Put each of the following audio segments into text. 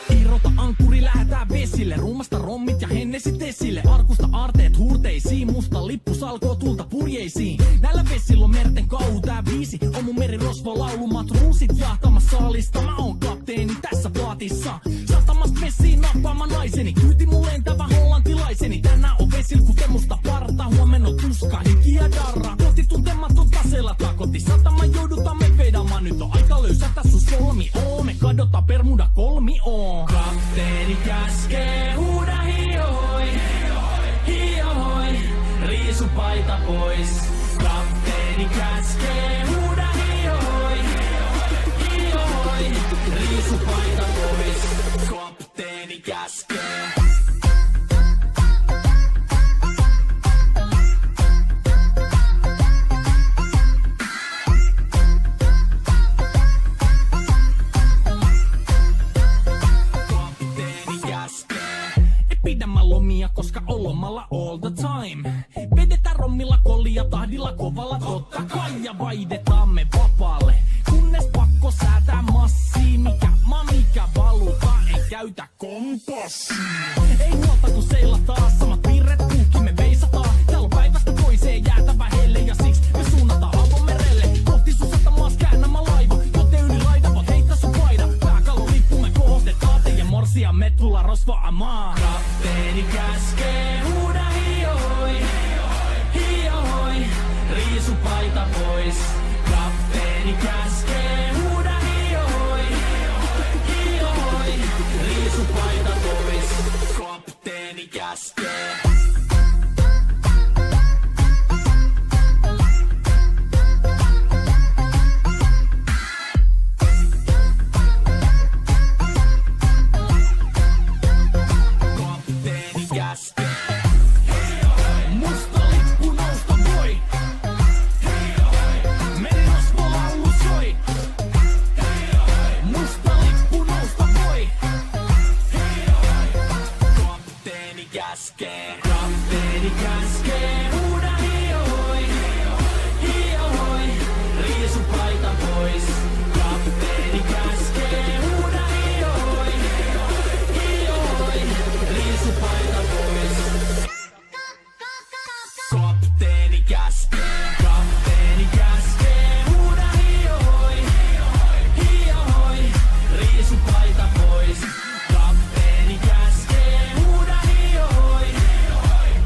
Irrota ankkuri, lähetään vesille. Ruumasta rommit ja hennesit esille. Arkusta aarteet huurteisiin. Musta lippu salkoo tulta purjeisiin. Näillä vesillä on merten kauhu tää biisi. On mun merirosvo laulumat ruusit jahtamassa saalista. Mä oon kapteeni tässä plaatissa. Satamassa vesiin nappaamaan naiseni. Kyyti mun lentävä hollantilaiseni. Tänään on vesil kuten musta parta. Huomenna on tuska, hiki ja darra. Kohti tuntematon taseella takoti. Satama joudutaan me vedamaan. Nyt on aika löysätä sun solmi. Me kadotaan Bermuda kolmioon. Kapteeni käskee, huuda hiihoi, hiihoi, riisu paita pois. Kapteeni käskee, huuda hiihoi, hiihoi, riisu paita pois. Kapteeni käskee. Pidämä lomia, koska on lomalla all the time. Vedetään rommilla kollia tahdilla kovalla totta kai. Ja vaihdetaan me vapaalle, kunnes pakko säätää massiin. Mikä valuta, ei käytä kompassia. Ei huolta kun seilataan, samat piirret puhki me veisataan. Täällä on päivästä toiseen jäätävä helle ja siksi me suunnataan avomerelle. Kohti sun satamaas käännämä laiva, joten yli laida voit heittää sun paida. Pääkallon lippu me kohostetaan teidän morsia, me tulla rosvoamaan. Kapteeni käskee, huuda hiihoi, hiihoi, riisu paita pois. Kapteeni käskee, huuda hiihoi, hiihoi, riisu paita pois. Kapteeni käskee. Kapteeni käskee, huuda hiihoi, hiihoi, riisu paita pois. Kapteeni käskee, huuda hiihoi, hiihoi, riisu paita pois. Kapteeni käskee, kapteeni käskee, huuda hiihoi, hiihoi, riisu paita pois. Kapteeni käskee, huuda hiihoi,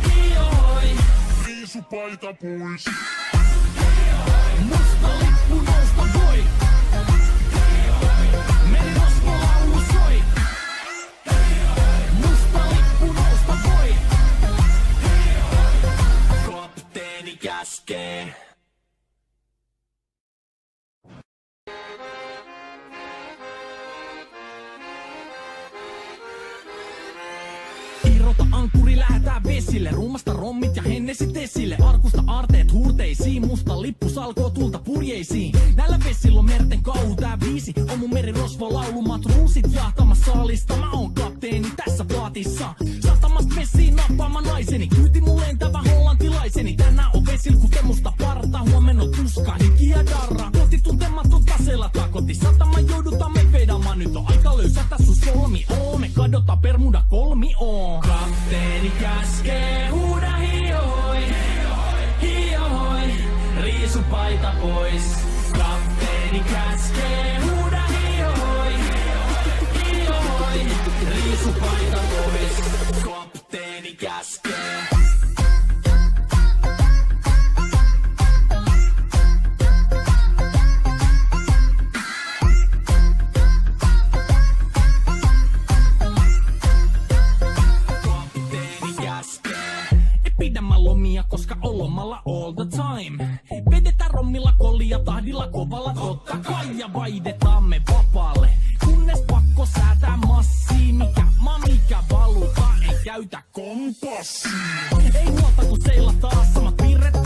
hiihoi, riisu paita pois. Musta lippu nousta voi. Merirosvo laulu soi. Musta lippu nousta voi. Kapteeni käskee. Irrota ankkuri, lähetään vesille. Ruumasta rommit ja hennesit esille. Arkusta aarteet huurteisiin. Musta lippu salkoo tulta purjeisiin. Näillä vesillä on merten kauhu tää biisi. On mun merirosvo laulumat ruusit jahtamassa saalista. Mä oon kapteeni tässä plaatissa. Satamassa vesiin nappaamaan naiseni. Kyyti mun lentävä hollantilaiseni. Tänään on vesil kuten musta parta. Huomenna on tuska, hiki ja darra. Kohti tuntematon taseella takoti. Satama joudutaan me vedamaan. Nyt on aika löysätä sun solmi. Me kadotaan Bermuda kolmioon. Kapteeni käskee, huuda hiihoi, hiihoi, riisu paita pois. Kapteeni käskee, huuda hiihoi, hiihoi, riisu paita pois. Kapteeni käskee. Pidämä lomia, koska on lomalla all the time. Vedetään rommilla kollia tahdilla kovalla totta kai. Ja vaihdetaan me vapaalle, kunnes pakko säätää massiin. Mikä valuta, ei käytä kompassia. Ei huolta kun seilataan, samat piirret